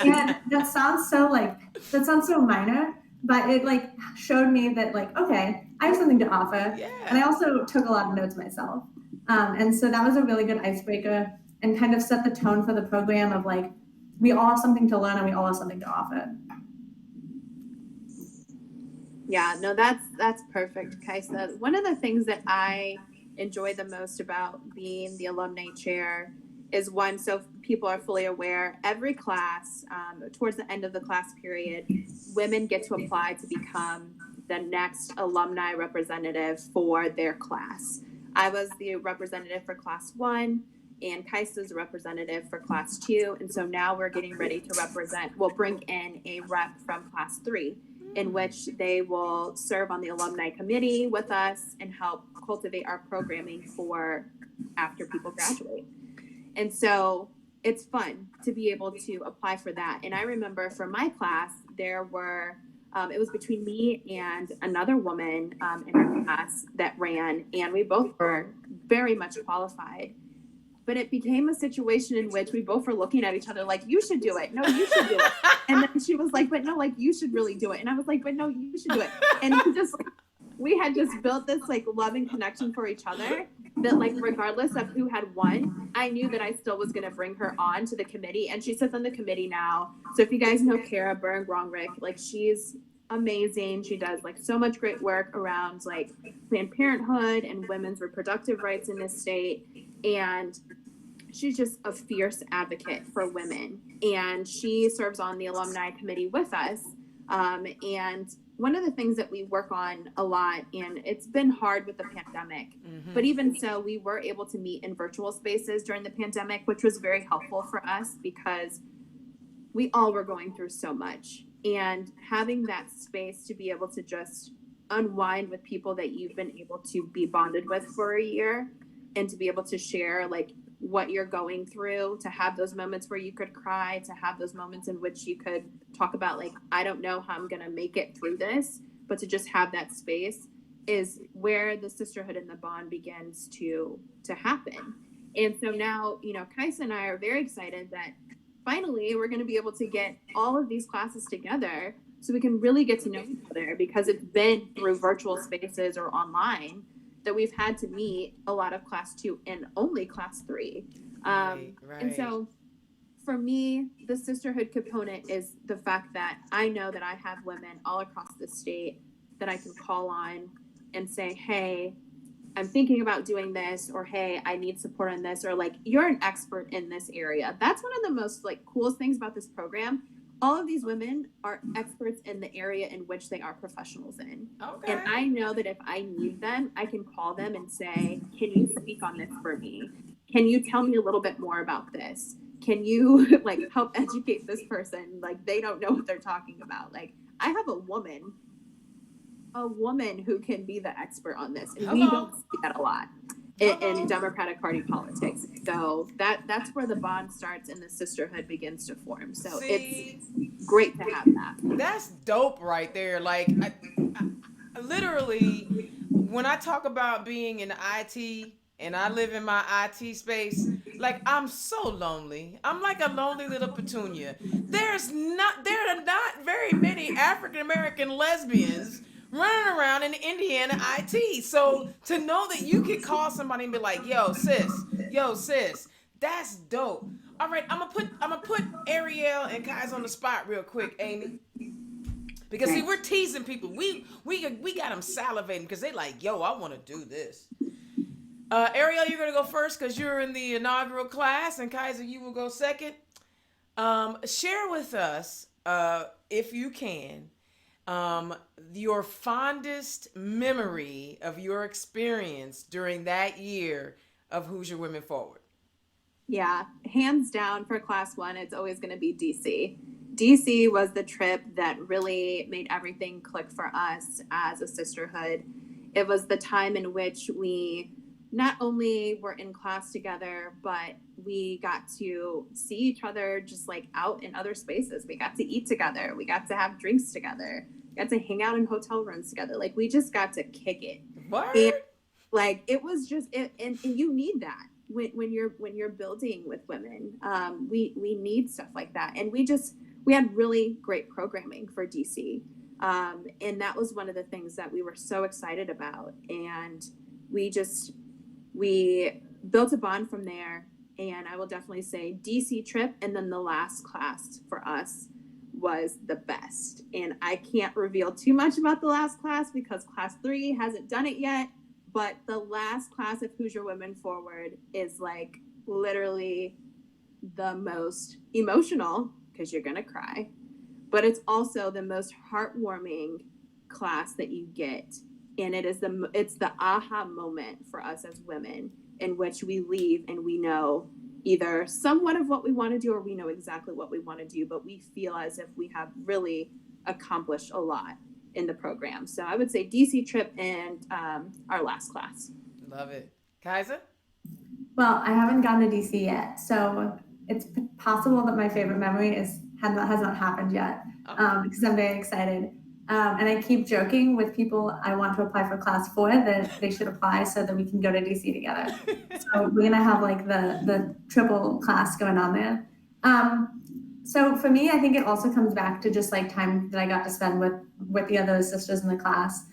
And that sounds so minor, but it like showed me that like, okay, I have something to offer. Yeah. And I also took a lot of notes myself. And so that was a really good icebreaker and kind of set the tone for the program of like, we all have something to learn and we all have something to offer. Yeah, no, that's perfect, Kaisa. One of the things that I enjoy the most about being the alumni chair is one, so people are fully aware, every class, towards the end of the class period, women get to apply to become the next alumni representative for their class. I was the representative for class 1, and Kaisa's the representative for class 2. And so now we're getting ready to we'll bring in a rep from class 3, in which they will serve on the alumni committee with us and help cultivate our programming for after people graduate. And so it's fun to be able to apply for that. And I remember for my class, there were, it was between me and another woman in our class that ran, and we both were very much qualified. But it became a situation in which we both were looking at each other like, you should do it. No, you should do it. And then she was like, but no, like, you should really do it. And I was like, but no, you should do it. And we had just built this like loving connection for each other that like, regardless of who had won, I knew that I still was going to bring her on to the committee. And she sits on the committee now. So if you guys know Kara Bern-Grongrich, like she's amazing. She does like so much great work around like Planned Parenthood and women's reproductive rights in this state. And she's just a fierce advocate for women. And she serves on the alumni committee with us. And one of the things that we work on a lot, and it's been hard with the pandemic, but even so, we were able to meet in virtual spaces during the pandemic, which was very helpful for us because we all were going through so much. And having that space to be able to just unwind with people that you've been able to be bonded with for a year, and to be able to share like what you're going through, to have those moments where you could cry, to have those moments in which you could talk about like, I don't know how I'm going to make it through this, but to just have that space is where the sisterhood and the bond begins to happen. And so now, you know, Kaisa and I are very excited that finally we're going to be able to get all of these classes together so we can really get to know each other, because it's been through virtual spaces or online that we've had to meet a lot of class 2 and only class 3. Right. And so for me, the sisterhood component is the fact that I know that I have women all across the state that I can call on and say, hey, I'm thinking about doing this, or hey, I need support on this, or like, you're an expert in this area. That's one of the most like coolest things about this program. All of these women are experts in the area in which they are professionals in. Okay. And I know that if I need them, I can call them and say, can you speak on this for me? Can you tell me a little bit more about this? Can you like help educate this person? Like, they don't know what they're talking about. Like, I have a woman who can be the expert on this, and we don't see that a lot in Democratic Party politics. So that's where the bond starts and the sisterhood begins to form. So it's great to have that. That's dope right there. Like, I literally, when I talk about being in IT and I live in my IT space, like, I'm so lonely. I'm like a lonely little petunia. There are not very many African American lesbians running around in Indiana IT. So to know that you could call somebody and be like, yo sis, that's dope. All right, I'm gonna put Ariel and Kai's on the spot real quick, Amy. Because see, we're teasing people. We got them salivating because they like, yo, I want to do this. Ariel, you're gonna go first because you're in the inaugural class, and Kaiser, you will go second. Share with us, if you can, your fondest memory of your experience during that year of Hoosier Women Forward. Yeah, hands down for class one, it's always going to be DC. DC was the trip that really made everything click for us as a sisterhood. It was the time in which we not only were in class together, but we got to see each other just like out in other spaces. We got to eat together. We got to have drinks together. We got to hang out in hotel rooms together. Like, we just got to kick it. What? And like, it was just, and you need that when you're building with women. We need stuff like that. And we had really great programming for DC. And that was one of the things that we were so excited about. And we built a bond from there. And I will definitely say DC trip and then the last class for us was the best. And I can't reveal too much about the last class because class 3 hasn't done it yet. But the last class of Hoosier Women Forward is like literally the most emotional, because you're going to cry. But it's also the most heartwarming class that you get. And it's the aha moment for us as women, in which we leave and we know either somewhat of what we want to do, or we know exactly what we want to do, but we feel as if we have really accomplished a lot in the program. So I would say DC trip and our last class. Love it. Kaiser? Well, I haven't gone to DC yet, so it's possible that my favorite memory has not happened yet, because I'm very excited. And I keep joking with people I want to apply for class 4 that they should apply so that we can go to DC together. So we're gonna have like the triple class going on there. So for me, I think it also comes back to just like time that I got to spend with the other sisters in the class.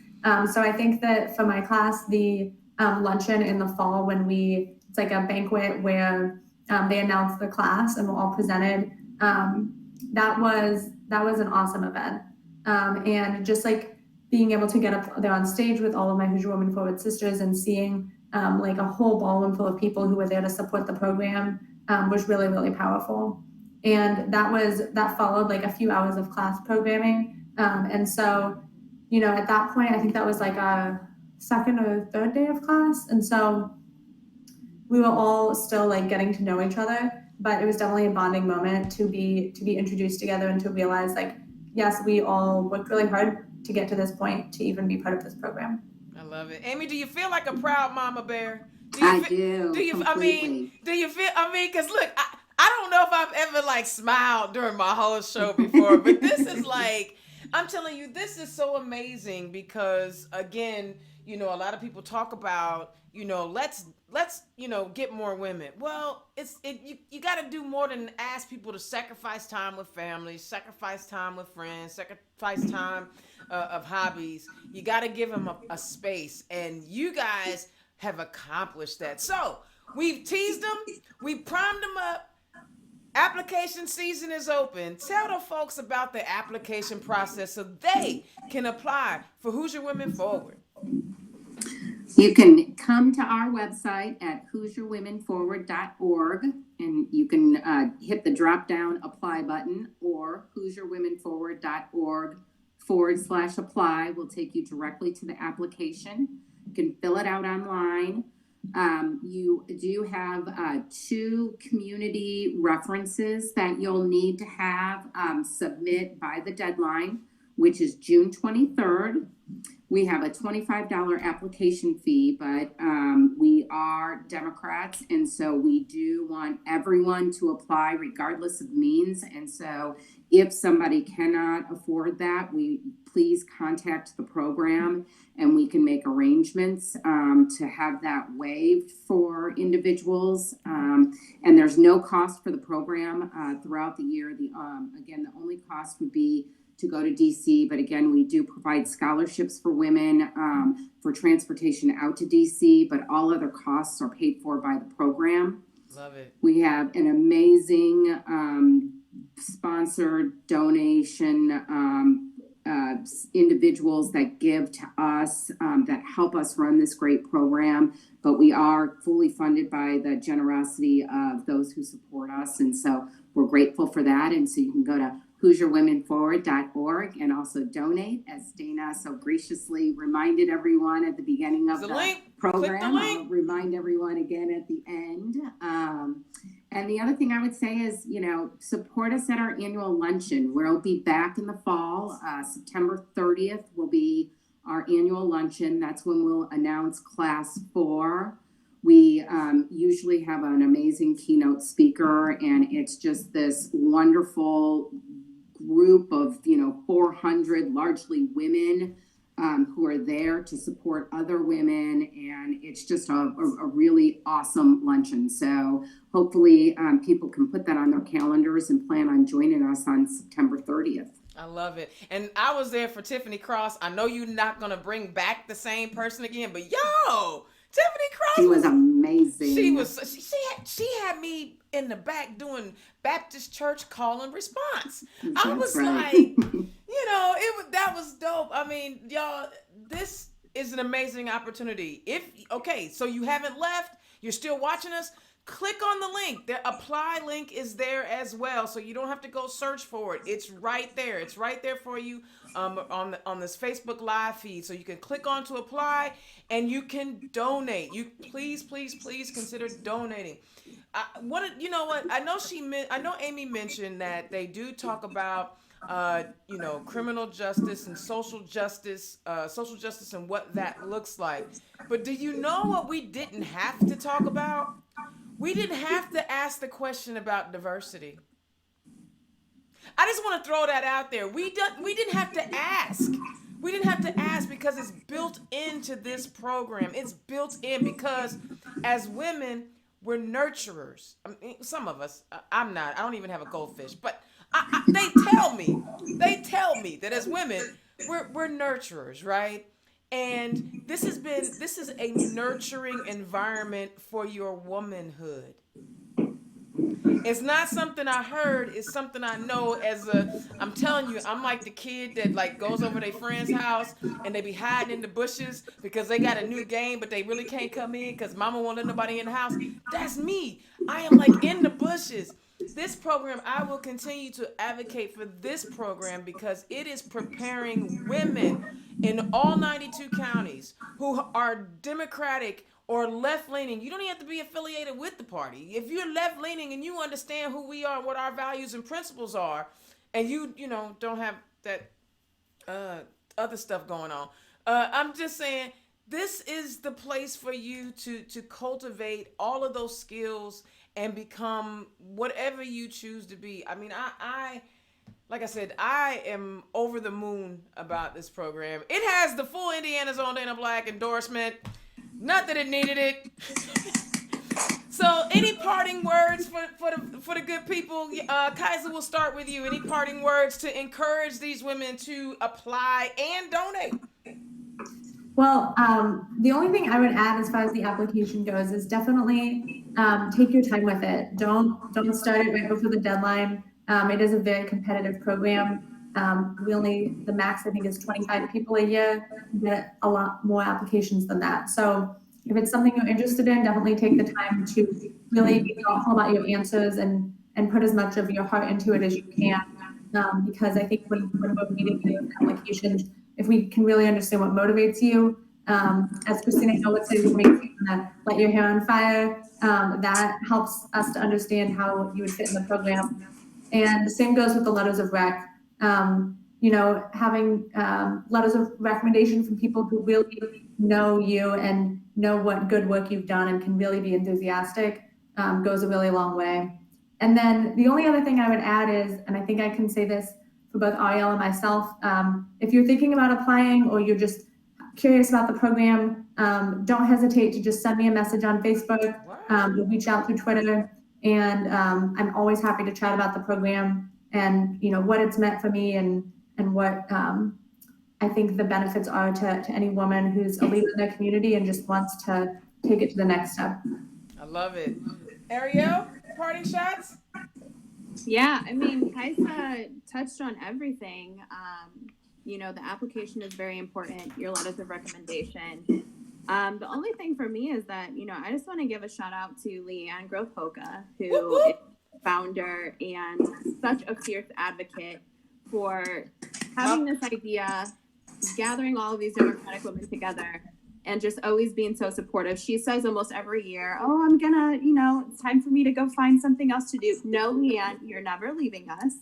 So I think that for my class, the luncheon in the fall when it's like a banquet where they announce the class and we're all presented. That was an awesome event. And just like being able to get up there on stage with all of my Hoosier Women Forward sisters and seeing like a whole ballroom full of people who were there to support the program was really, really powerful. And that followed like a few hours of class programming. And so, at that point, I think that was like a second or third day of class. And so we were all still like getting to know each other, but it was definitely a bonding moment to be introduced together and to realize like, yes, we all worked really hard to get to this point to even be part of this program. I love it. Amy, do you feel like a proud mama bear? I do. Do you? Completely. Do you feel? Because look, I don't know if I've ever like smiled during my whole show before, but this is like, I'm telling you, this is so amazing because again, a lot of people talk about, let's get more women. Well, you got to do more than ask people to sacrifice time with family, sacrifice time with friends, sacrifice time of hobbies. You got to give them a space, and you guys have accomplished that. So we've teased them, we primed them up. Application season is open. Tell the folks about the application process so they can apply for Hoosier Women Forward. You can come to our website at HoosierWomenForward.org, and you can hit the drop down apply button, or HoosierWomenForward.org/apply will take you directly to the application. You can fill it out online. You do have 2 community references that you'll need to have submit by the deadline, which is June 23rd. We have a $25 application fee, but we are Democrats, and so we do want everyone to apply regardless of means. And so if somebody cannot afford that, please contact the program and we can make arrangements to have that waived for individuals. And there's no cost for the program throughout the year. Again, the only cost would be to go to DC, but again, we do provide scholarships for women for transportation out to DC, but all other costs are paid for by the program. Love it. We have an amazing sponsored donation individuals that give to us that help us run this great program, but we are fully funded by the generosity of those who support us, and so we're grateful for that. And so you can go to HoosierWomenForward.org and also donate, as Dana so graciously reminded everyone at the beginning of the program. I'll remind everyone again at the end. And the other thing I would say is, support us at our annual luncheon. We'll be back in the fall. September 30th will be our annual luncheon. That's when we'll announce Class 4. We usually have an amazing keynote speaker, and it's just this wonderful group of 400 largely women who are there to support other women, and it's just a really awesome luncheon. So hopefully people can put that on their calendars and plan on joining us on September 30th. I love it. And I was there for Tiffany Cross. I know you're not going to bring back the same person again, but Tiffany Cross. She was amazing. She had me in the back doing Baptist church call and response. I was right. like, that was dope. I mean, y'all, this is an amazing opportunity. So you haven't left, you're still watching us, click on the link. The apply link is there as well, so you don't have to go search for it. It's right there. It's right there for you on this Facebook Live feed. So you can click on to apply and you can donate. You please consider donating. I know Amy mentioned that they do talk about criminal justice and social justice and what that looks like. But do you know what we didn't have to talk about? We didn't have to ask the question about diversity. I just want to throw that out there. We didn't have to ask. We didn't have to ask because it's built into this program. It's built in because as women, we're nurturers. I mean, some of us, I'm not. I don't even have a goldfish. But they tell me that as women, we're nurturers, right? And this is a nurturing environment for your womanhood. It's not something I heard, it's something I know I'm telling you, I'm like the kid that goes over their friend's house and they be hiding in the bushes because they got a new game, but they really can't come in because mama won't let nobody in the house. That's me. I am in the bushes. This program, I will continue to advocate for this program because it is preparing women in all 92 counties who are Democratic or left-leaning. You don't even have to be affiliated with the party. If you're left-leaning and you understand who we are, what our values and principles are, and you don't have that other stuff going on, I'm just saying this is the place for you to cultivate all of those skills and become whatever you choose to be. I mean, I like I said, I am over the moon about this program. It has the full Indiana's Own Dana Black endorsement. Not that it needed it. So, any parting words for the good people? Kaiser, we'll start with you. Any parting words to encourage these women to apply and donate? Well, the only thing I would add as far as the application goes is definitely take your time with it. Don't start it right before the deadline. It is a very competitive program. the max I think is 25 people a year. You get a lot more applications than that. So if it's something you're interested in, definitely take the time to really be thoughtful about your answers and put as much of your heart into it as you can. Because I think when we're meeting those applications, if we can really understand what motivates you, as Christina Hill would say, light your hair on fire, that helps us to understand how you would fit in the program. And the same goes with the letters of rec. Having letters of recommendation from people who really know you and know what good work you've done and can really be enthusiastic goes a really long way. And then the only other thing I would add is, and I think I can say this for both Ariel and myself, if you're thinking about applying or you're just curious about the program, don't hesitate to just send me a message on Facebook. You'll reach out through Twitter, and I'm always happy to chat about the program and what it's meant for me and what I think the benefits are to any woman who's a leader in their community and just wants to take it to the next step. I love it. Ariel, parting shots? Yeah, I mean, Kaisa touched on everything. The application is very important, your letters of recommendation. The only thing for me is that, I just want to give a shout out to Leanne Grove-Hoka, who is founder and such a fierce advocate for having this idea, gathering all of these Democratic women together, and just always being so supportive. She says almost every year, oh, I'm gonna, it's time for me to go find something else to do. No, Leanne, you're never leaving us.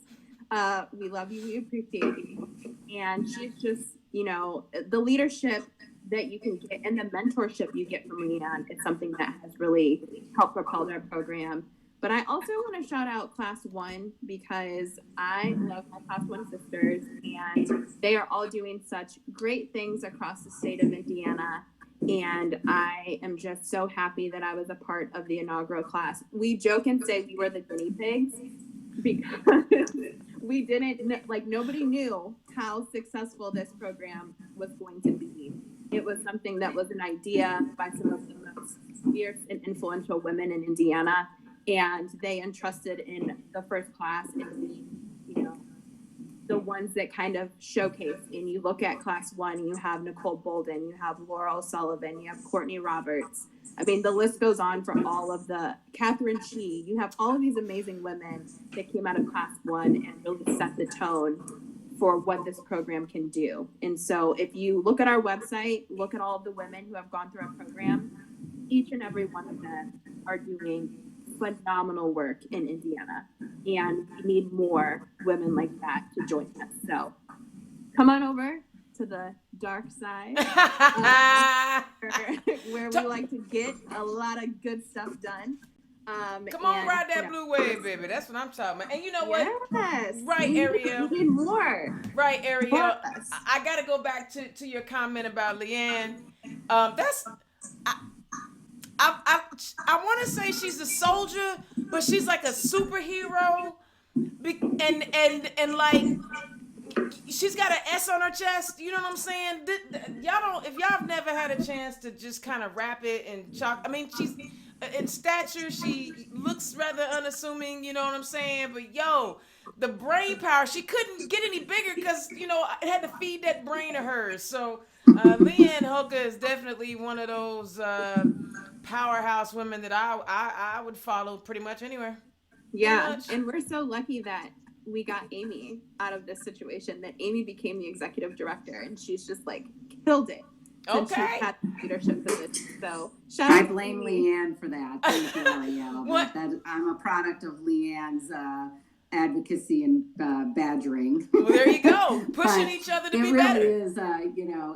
We love you, we appreciate you. And she's just, the leadership that you can get and the mentorship you get from Leanne is something that has really helped propel their program. But I also want to shout out Class 1 because I love my Class 1 sisters, and they are all doing such great things across the state of Indiana. And I am just so happy that I was a part of the inaugural class. We joke and say we were the guinea pigs because we didn't, nobody knew how successful this program was going to be. It was something that was an idea by some of the most fierce and influential women in Indiana. And they entrusted in the first class in the ones that kind of showcase. And you look at Class 1, you have Nicole Bolden, you have Laurel Sullivan, you have Courtney Roberts. I mean, the list goes on for all of the Catherine Shee. You have all of these amazing women that came out of Class 1 and really set the tone for what this program can do. And so if you look at our website, look at all of the women who have gone through our program, each and every one of them are doing phenomenal work in Indiana, and we need more women like that to join us. So come on over to the dark side where we like to get a lot of good stuff done. Come on, ride that blue wave, baby. That's what I'm talking about. And you know what? Yes. Right, Ariel. We need more. Right, Ariel. I got to go back to your comment about Leanne. I want to say she's a soldier, but she's like a superhero, and like she's got an S on her chest. You know what I'm saying? If y'all have never had a chance to just kind of wrap it and chalk. I mean, she's in stature, she looks rather unassuming. You know what I'm saying? But the brain power, she couldn't get any bigger because it had to feed that brain of hers. So Leanne Hoka is definitely one of those powerhouse women that I would follow pretty much anywhere. Yeah, and we're so lucky that we got Amy out of this situation, that Amy became the executive director, and she's just killed it. Since she's had leadership position. So I blame Leanne for that. Thank you, Ariel. I'm a product of Leanne's advocacy and badgering. Well, there you go. Pushing each other to be better. It really is,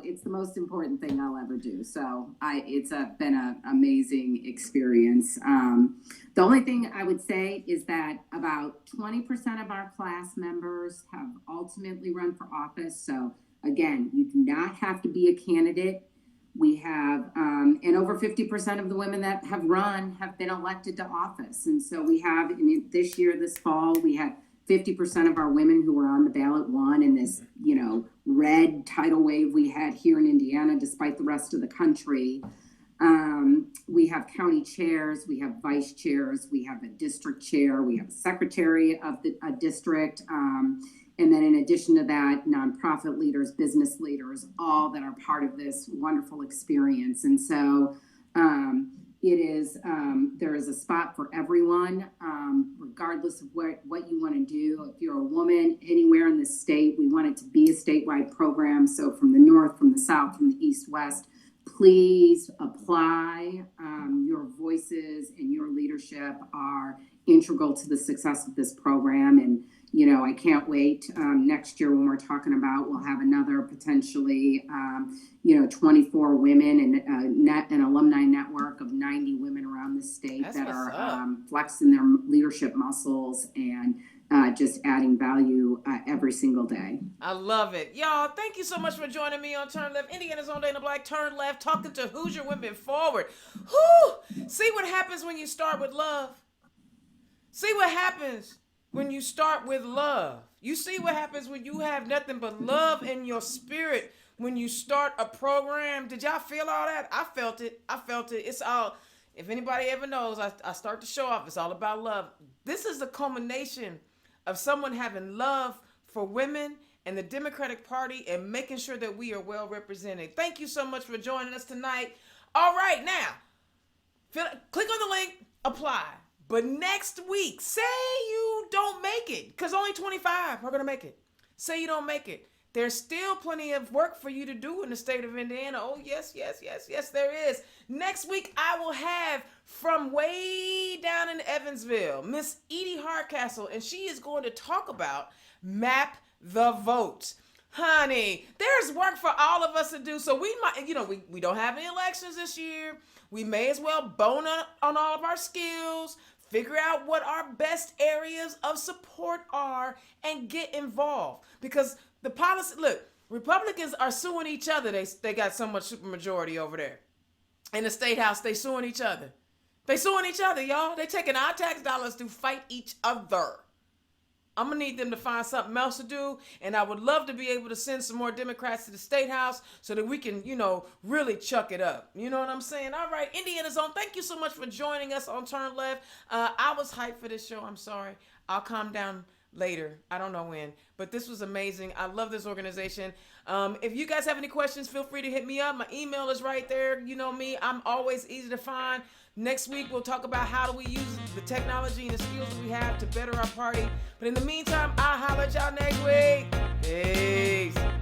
it's the most important thing I'll ever do. So it's been an amazing experience. The only thing I would say is that about 20% of our class members have ultimately run for office. So again, you do not have to be a candidate. We have, and over 50% of the women that have run have been elected to office. And so we have, this year, this fall, we had 50% of our women who were on the ballot won in this, red tidal wave we had here in Indiana, despite the rest of the country. We have county chairs, we have vice chairs, we have a district chair, we have a secretary of a district. And then in addition to that, nonprofit leaders, business leaders, all that are part of this wonderful experience. And so it is, there is a spot for everyone, regardless of what you want to do. If you're a woman anywhere in the state, we want it to be a statewide program. So from the north, from the south, from the east, west, please apply. Your voices and your leadership are integral to the success of this program. And, you know, I can't wait next year when we're talking about, we'll have another potentially, 24 women and an alumni network of 90 women around the state that are flexing their leadership muscles and just adding value every single day. I love it. Y'all, thank you so much for joining me on Turn Left, Indiana's own Dana Black, Turn Left, talking to Hoosier Women Forward. Whew! See what happens when you start with love. See what happens when you start with love. You see what happens when you have nothing but love in your spirit when you start a program. Did y'all feel all that? I felt it. It's all, if anybody ever knows, I start to show off. It's all about love. This is the culmination of someone having love for women and the Democratic Party and making sure that we are well represented. Thank you so much for joining us tonight. All right, now, click on the link, apply. But next week, say you don't make it, because only 25 are going to make it. Say you don't make it. There's still plenty of work for you to do in the state of Indiana. Oh, yes, there is. Next week, I will have from way down in Evansville, Miss Edie Hardcastle, and she is going to talk about Map the Vote. Honey, there's work for all of us to do. So we might, we don't have any elections this year. We may as well bone on all of our skills, figure out what our best areas of support are, and get involved. Because the policy, look, Republicans are suing each other. They got so much supermajority over there. In the state house, they suing each other. Y'all. They taking our tax dollars to fight each other. I'm going to need them to find something else to do. And I would love to be able to send some more Democrats to the state house so that we can, really chuck it up. You know what I'm saying? All right, Indiana's own. Thank you so much for joining us on Turn Left. I was hyped for this show. I'm sorry. I'll calm down later. I don't know when. But this was amazing. I love this organization. If you guys have any questions, feel free to hit me up. My email is right there. You know me. I'm always easy to find. Next week, we'll talk about how do we use the technology and the skills that we have to better our party. But in the meantime, I'll holler at y'all next week. Peace.